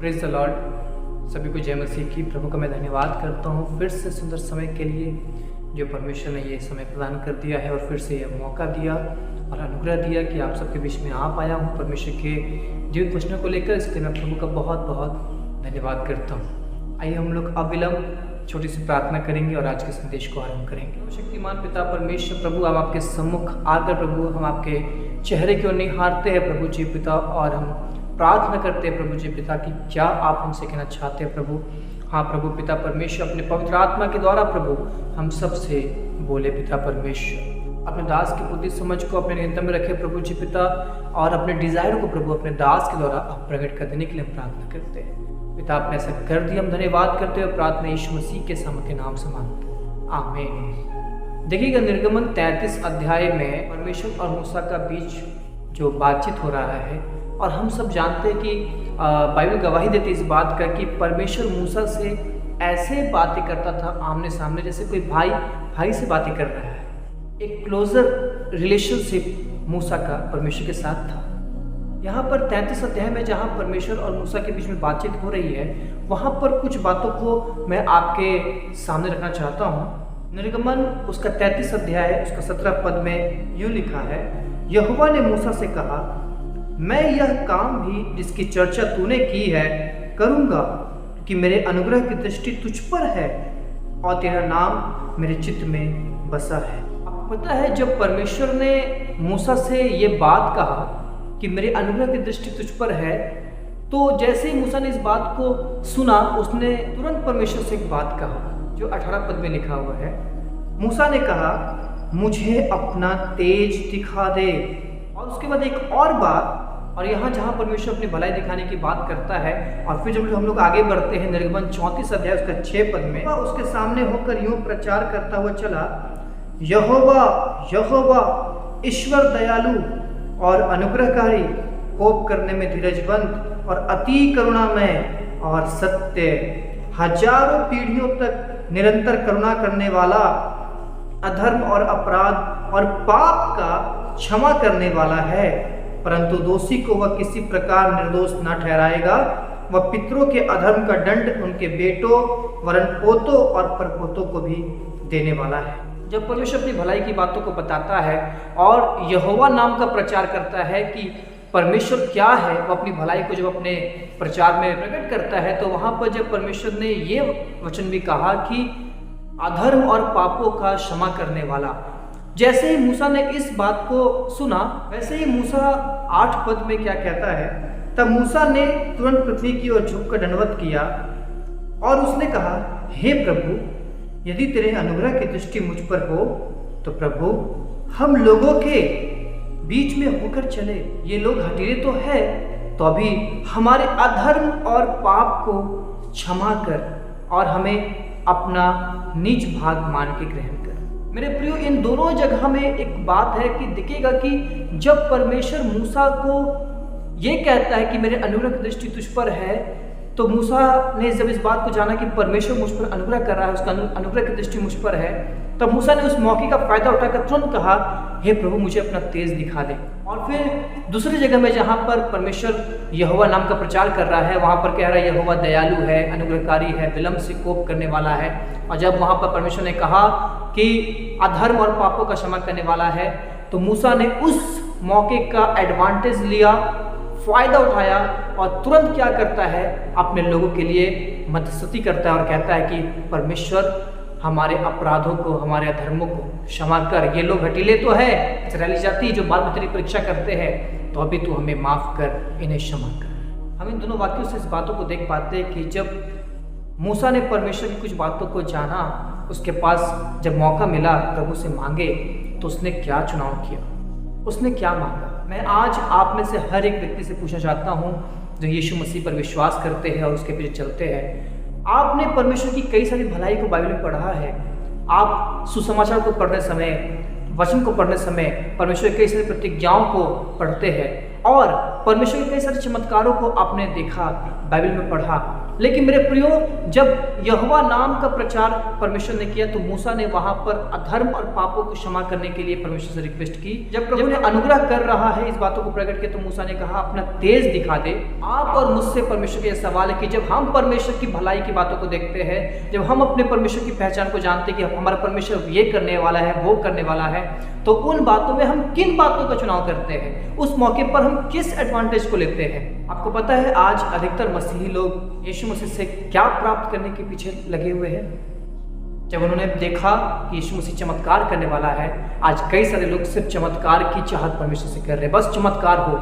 Praise the Lord. सभी को जय मसीह की। प्रभु का मैं धन्यवाद करता हूँ फिर से सुंदर समय के लिए जो परमेश्वर ने ये समय प्रदान कर दिया है और फिर से यह मौका दिया और अनुग्रह दिया कि आप सबके बीच में आ पाया हूँ परमेश्वर के जीवित वचनों को लेकर। इसलिए मैं प्रभु का बहुत बहुत धन्यवाद करता हूँ। आइए हम लोग अविलंब छोटी सी प्रार्थना करेंगे और आज के संदेश को आरंभ करेंगे। शक्तिमान पिता परमेश्वर प्रभु, हम आपके सम्मुख आकर प्रभु हम आपके चेहरे की ओर निहारते हैं प्रभु जी पिता, और हम प्रार्थना करते हैं प्रभु जी पिता कि क्या आप हमसे कहना चाहते हैं प्रभु। हाँ प्रभु पिता परमेश्वर, अपने पवित्र आत्मा के द्वारा प्रभु हम सब से बोले पिता परमेश्वर। अपने दास की बुद्धि समझ को अपने नियंत्रण में रखे प्रभु जी पिता, और अपने डिजायर को प्रभु अपने दास के द्वारा आप प्रकट कर देने के लिए हम प्रार्थना करते हैं पिता। आपने ऐसा कर दिया, हम धन्यवाद करते हैं और प्रार्थना यीशु मसीह के सामर्थ्य नाम से मांगते हैं, आमीन। देखिएगा निर्गमन 33 अध्याय में परमेश्वर और मूसा का बीच जो बातचीत हो रहा है, और हम सब जानते हैं कि बाइबल गवाही देती इस बात का कि परमेश्वर मूसा से ऐसे बातें करता था आमने सामने, जैसे कोई भाई से बातें कर रहा है। एक क्लोजर रिलेशनशिप मूसा का परमेश्वर के साथ था। यहाँ पर 33 अध्याय में जहाँ परमेश्वर और मूसा के बीच में बातचीत हो रही है, वहाँ पर कुछ बातों को मैं आपके सामने रखना चाहता हूँ। निर्गमन उसका 33 अध्याय उसका 17 पद में यूँ लिखा है, यहोवा ने मूसा से कहा, मैं यह काम भी जिसकी चर्चा तूने की है करूँगा, कि मेरे अनुग्रह की दृष्टि तुझ पर है और तेरा नाम मेरे चित्त में बसा है। आपको पता है जब परमेश्वर ने मूसा से ये बात कहा कि मेरे अनुग्रह की दृष्टि तुझ पर है, तो जैसे ही मूसा ने इस बात को सुना, उसने तुरंत परमेश्वर से एक बात कहा जो 18 पद में लिखा हुआ है। मूसा ने कहा, मुझे अपना तेज दिखा दे। और उसके बाद एक और बात, और यहाँ जहाँ परमेश्वर अपनी भलाई दिखाने की बात करता है, और फिर जब हम लोग आगे बढ़ते हैं निर्गमन 34 अध्याय उसका 6 पद में, उसके सामने होकर यूं प्रचार करता हुआ चला, यहोवा यहोवा ईश्वर दयालु और अनुग्रहकारी, कोप करने में धीरजवंत और अति करुणामय और सत्य, हजारों पीढ़ियों तक निरंतर करुणा करने वाला, अधर्म और अपराध और पाप का क्षमा करने वाला है, परंतु दोषी को वह किसी प्रकार निर्दोष न ठहराएगा। वह पितरों के अधर्म का दंड उनके बेटों वरन पोतों और परपोतों को भी देने वाला है। जब परमेश्वर अपनी भलाई की बातों को बताता है और यहोवा नाम का प्रचार करता है कि परमेश्वर क्या है, वो अपनी भलाई को जब अपने प्रचार में प्रकट करता है, तो वहाँ पर जब परमेश्वर ने ये वचन भी कहा कि अधर्म और पापों का क्षमा करने वाला, जैसे ही मूसा ने इस बात को सुना, वैसे ही मूसा 8 पद में क्या कहता है, तब मूसा ने तुरंत पृथ्वी की ओर झुककर दंडवत किया और उसने कहा, हे प्रभु, यदि तेरे अनुग्रह की दृष्टि मुझ पर हो तो प्रभु हम लोगों के बीच में होकर चले। ये लोग हठीले तो है, तो अभी हमारे अधर्म और पाप को क्षमा कर और हमें अपना निज भाग मान के ग्रहण कर। मेरे प्रियो, इन दोनों जगह में एक बात है कि दिखेगा कि जब परमेश्वर मूसा को ये कहता है कि मेरे अनुग्रह की दृष्टि तुझ पर है, तो मूसा ने जब इस बात को जाना कि परमेश्वर मुझ पर अनुग्रह कर रहा है, उसका अनुग्रह की दृष्टि मुझ पर है, तब मूसा ने उस मौके का फायदा उठाकर तुरंत कहा, हे प्रभु मुझे अपना तेज दिखा दे। और फिर दूसरी जगह में जहाँ पर परमेश्वर यहोवा नाम का प्रचार कर रहा है, वहाँ पर कह रहा है यहोवा दयालु है, अनुग्रहकारी है, विलम्ब से कोप करने वाला है। और जब वहाँ पर परमेश्वर ने कहा कि अधर्म और पापों का क्षमा करने वाला है, तो मूसा ने उस मौके का एडवांटेज लिया, फायदा उठाया और तुरंत क्या करता है, अपने लोगों के लिए मध्यस्थता करता है और कहता है कि परमेश्वर हमारे अपराधों को, हमारे अधर्मों को क्षमा कर। ये लोग हठीले तो है, इस्राएली जाति जो बाल बच्चे की परीक्षा करते हैं, तो अभी तू हमें माफ कर, इन्हें क्षमा कर। हम इन दोनों वाक्यों से इस बातों को देख पाते हैं कि जब मूसा ने परमेश्वर की कुछ बातों को जाना, उसके पास जब मौका मिला प्रभु से मांगे, तो उसने क्या चुनाव किया, उसने क्या मांगा। मैं आज आप में से हर एक व्यक्ति से पूछना चाहता हूँ जो यीशु मसीह पर विश्वास करते हैं और उसके पीछे चलते हैं, आपने परमेश्वर की कई सारी भलाई को बाइबल में पढ़ा है। आप सुसमाचार को पढ़ने समय, वचन को पढ़ने समय परमेश्वर की कई सारी प्रतिज्ञाओं को पढ़ते हैं, और परमेश्वर के कई सारे चमत्कारों को आपने देखा, बाइबल में पढ़ा। लेकिन मेरे प्रियो, जब यहोवा नाम का प्रचार परमेश्वर ने किया तो मूसा ने वहां पर अधर्म और पापों को क्षमा करने के लिए परमेश्वर से रिक्वेस्ट की। जब प्रभु ने अनुग्रह कर रहा है इस बातों को प्रकट किया तो मूसा ने कहा अपना तेज दिखा दे। आप और मुझसे परमेश्वर का यह सवाल है कि जब हम परमेश्वर की भलाई की बातों को देखते हैं, जब हम अपने परमेश्वर की पहचान को जानते हैं कि हमारा परमेश्वर ये करने वाला है, वो करने वाला है, तो उन बातों में हम किन बातों का चुनाव करते हैं, उस मौके पर हम किस एडवांटेज को लेते हैं। आपको पता है आज अधिकतर मसीही लोग यीशु मसीह से क्या प्राप्त करने के पीछे लगे हुए हैं। जब उन्होंने देखा कि यीशु मसीह चमत्कार करने वाला है, आज कई सारे लोग सिर्फ चमत्कार की चाहत परमेश्वर से कर रहे हैं। बस चमत्कार हो,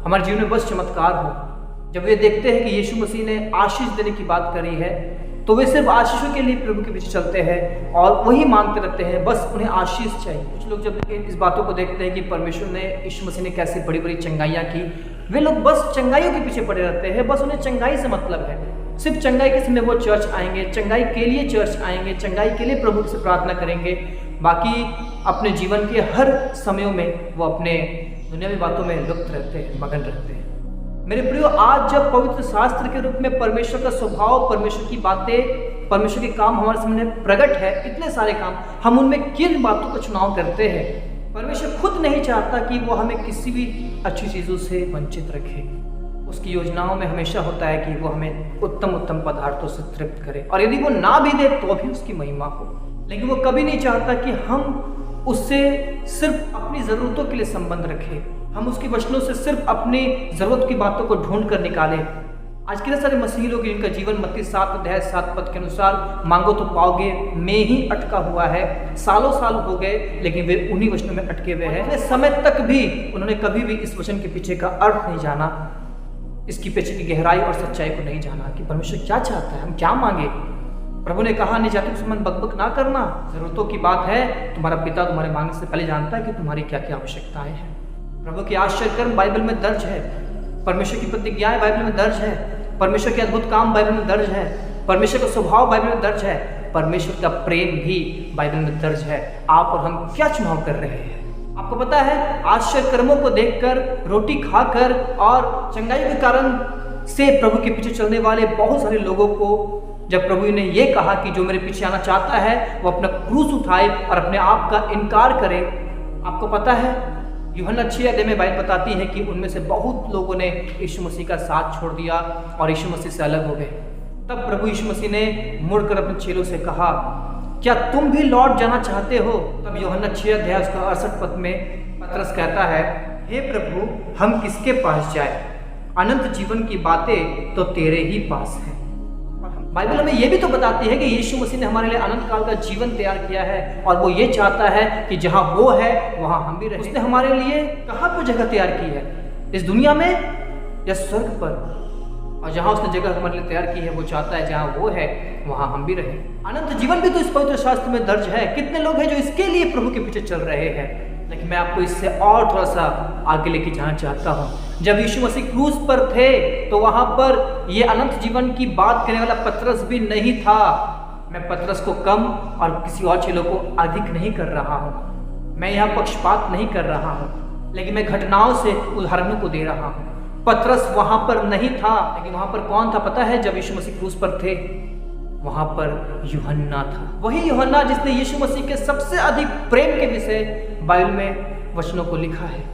हमारे जीवन में बस चमत्कार हो। जब वे देखते हैं कि यीशु मसीह ने आशीष देने की बात करी है तो वे सिर्फ आशीषों के लिए प्रभु के पीछे चलते हैं और वही मांगते रहते हैं, बस उन्हें आशीष चाहिए। कुछ लोग जब इस बातों को देखते हैं कि परमेश्वर ने, यीशु मसीह ने कैसे बड़ी बड़ी चंगाइयाँ की, वे लोग बस चंगाइयों के पीछे पड़े रहते हैं। बस उन्हें चंगाई से मतलब है। सिर्फ चंगाई के समय वो चर्च आएंगे, चंगाई के लिए चर्च आएंगे, चंगाई के लिए प्रभु से प्रार्थना करेंगे। बाकी अपने जीवन के हर समयों में वो अपने दुनियावी बातों में लुप्त रहते हैं, मगन रहते हैं। मेरे प्रियो, आज जब पवित्र शास्त्र के रूप में परमेश्वर का स्वभाव, परमेश्वर की बातें, परमेश्वर के काम हमारे सामने प्रकट है, इतने सारे काम, हम उनमें किन बातों का चुनाव करते हैं। परमेश्वर खुद नहीं चाहता कि वो हमें किसी भी अच्छी चीज़ों से वंचित रखे। उसकी योजनाओं में हमेशा होता है कि वो हमें उत्तम उत्तम पदार्थों से तृप्त करे, और यदि वो ना भी दे तो भी उसकी महिमा हो। लेकिन वो कभी नहीं चाहता कि हम उससे सिर्फ अपनी ज़रूरतों के लिए संबंध रखें, हम उसके वचनों से सिर्फ अपनी ज़रूरत की बातों को ढूंढ कर निकालें। आज कितने सारे मसीही लोग जिनका जीवन मत्ती 7:7 के अनुसार मांगो तो पाओगे में ही अटका हुआ है। सालों साल हो गए लेकिन वे उन्हीं वचनों में अटके हुए हैं। समय तक भी उन्होंने कभी भी इस वचन के पीछे का अर्थ नहीं जाना, इसकी पीछे की गहराई और सच्चाई को नहीं जाना कि परमेश्वर क्या चाहता है, हम क्या मांगे। प्रभु ने कहा निजाति संबंध बकबक ना करना, जरूरतों की बात है, तुम्हारा पिता तुम्हारे मांगने से पहले जानता है कि तुम्हारी क्या क्या आवश्यकताएं हैं। प्रभु के आश्चर्य कर्म बाइबल में दर्ज है, परमेश्वर की प्रतिज्ञाएं बाइबल में दर्ज है, परमेश्वर के अद्भुत काम बाइबल में दर्ज है, परमेश्वर का स्वभाव बाइबल में दर्ज है, परमेश्वर का प्रेम भी बाइबल में दर्ज है। आप और हम क्या चुनाव कर रहे हैं? आपको पता है आश्चर्य कर्मों को देखकर, रोटी खाकर और चंगाई के कारण से प्रभु के पीछे चलने वाले बहुत सारे लोगों को जब प्रभु ने ये कहा कि जो मेरे पीछे आना चाहता है वो अपना क्रूस उठाए और अपने आप का इनकार करे, आपको पता है यूहन्ना 6 अध्याय में बाइबल बताती है कि उनमें से बहुत लोगों ने यीशु मसीह का साथ छोड़ दिया और यीशु मसीह से अलग हो गए। तब प्रभु यीशु मसीह ने मुड़कर अपने चेलों से कहा, क्या तुम भी लौट जाना चाहते हो? तब यूहन्ना 6 अध्याय उसका 68 पद में पतरस कहता है, हे प्रभु हम किसके पास जाए? अनंत जीवन की बातें तो तेरे ही पास है। बाइबल हमें यह भी तो बताती है कि यीशु मसीह ने हमारे लिए अनंत काल का जीवन तैयार किया है और वो ये चाहता है कि जहां वो है वहां हम भी रहें। उसने हमारे लिए कहां पर जगह तैयार की है, इस दुनिया में या स्वर्ग पर? और जहां उसने जगह हमारे लिए तैयार की है वो चाहता है जहां वो है वहां हम भी रहें। अनंत जीवन भी तो इस पवित्र शास्त्र में दर्ज है। कितने लोग हैं जो इसके लिए प्रभु के पीछे चल रहे हैं, लेकिन मैं आपको इससे और थोड़ा सा आगे लेके जाना चाहता हूँ। जब यीशु मसीह क्रूस पर थे तो वहां पर ये अनंत जीवन की बात करने वाला पतरस भी नहीं था। मैं पतरस को कम और किसी और चेलों को अधिक नहीं कर रहा हूँ, मैं यहाँ पक्षपात नहीं कर रहा हूँ, लेकिन मैं घटनाओं से उदाहरणों को दे रहा हूँ। पतरस वहां पर नहीं था, लेकिन वहां पर कौन था पता है? जब यीशु मसीह क्रूस पर थे वहां पर यूहन्ना था। वही यूहन्ना जिसने यीशु मसीह के सबसे अधिक प्रेम के विषय बाइबल में वचनों को लिखा है।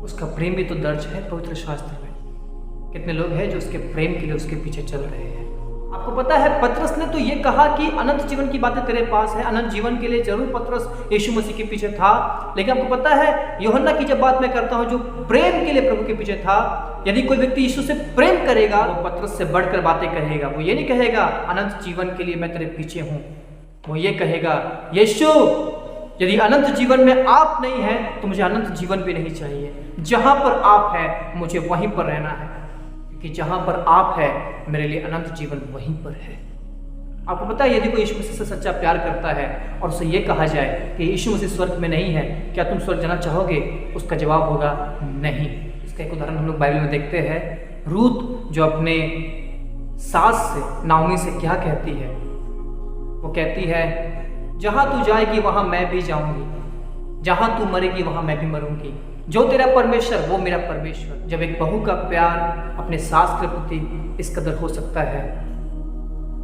उसका प्रेम भी तो दर्ज है पवित्र शास्त्र में। कितने लोग हैं जो उसके प्रेम के लिए उसके पीछे चल रहे हैं? आपको पता है पतरस ने तो ये कहा कि अनंत जीवन की बातें तेरे पास है। अनंत जीवन के लिए जरूर पतरस यीशु मसीह के पीछे था, लेकिन आपको पता है यूहन्ना की जब बात मैं करता हूँ जो प्रेम के लिए प्रभु के पीछे था, यदि कोई व्यक्ति यीशु से प्रेम करेगा वो पतरस से बढ़कर बातें कहेगा। वो ये नहीं कहेगा अनंत जीवन के लिए मैं तेरे पीछे हूँ, वो ये कहेगा यीशु यदि अनंत जीवन में आप नहीं है तो मुझे अनंत जीवन भी नहीं चाहिए। जहां पर आप है मुझे वहीं पर रहना है, कि जहां पर आप है मेरे लिए अनंत जीवन वहीं पर है। आपको पता है यदि कोई यीशु मसीह से सच्चा प्यार करता है और उसे ये कहा जाए कि यीशु मसीह स्वर्ग में नहीं है, क्या तुम स्वर्ग जाना चाहोगे? उसका जवाब होगा नहीं। इसका एक उदाहरण हम लोग बाइबल में देखते हैं। रूत जो अपने सास से नाओमी से क्या कहती है, वो कहती है जहां तू जाएगी वहां मैं भी जाऊंगी, जहां तू मरेगी वहां मैं भी मरूंगी, जो तेरा परमेश्वर वो मेरा परमेश्वर। जब एक बहू का प्यार अपने सास के प्रति इस कदर हो सकता है,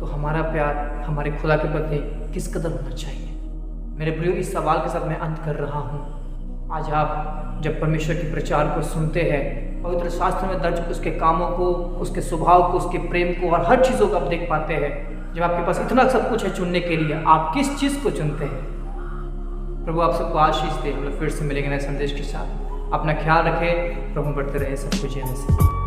तो हमारा प्यार हमारे खुदा के प्रति किस कदर होना चाहिए। मेरे प्रियो, इस सवाल के साथ मैं अंत कर रहा हूँ। आज आप जब परमेश्वर के प्रचार को सुनते हैं, पवित्र शास्त्र में दर्ज उसके कामों को, उसके स्वभाव को, उसके प्रेम को और हर चीज़ों को आप देख पाते हैं। जब आपके पास इतना सब कुछ है चुनने के लिए, आप किस चीज़ को चुनते हैं? प्रभु आप सबको आशीष दे। हम लोग फिर से मिलेंगे नए संदेश के साथ। अपना ख्याल रखें। प्रभु बढ़ते रहे सब कुछ जय मसीह।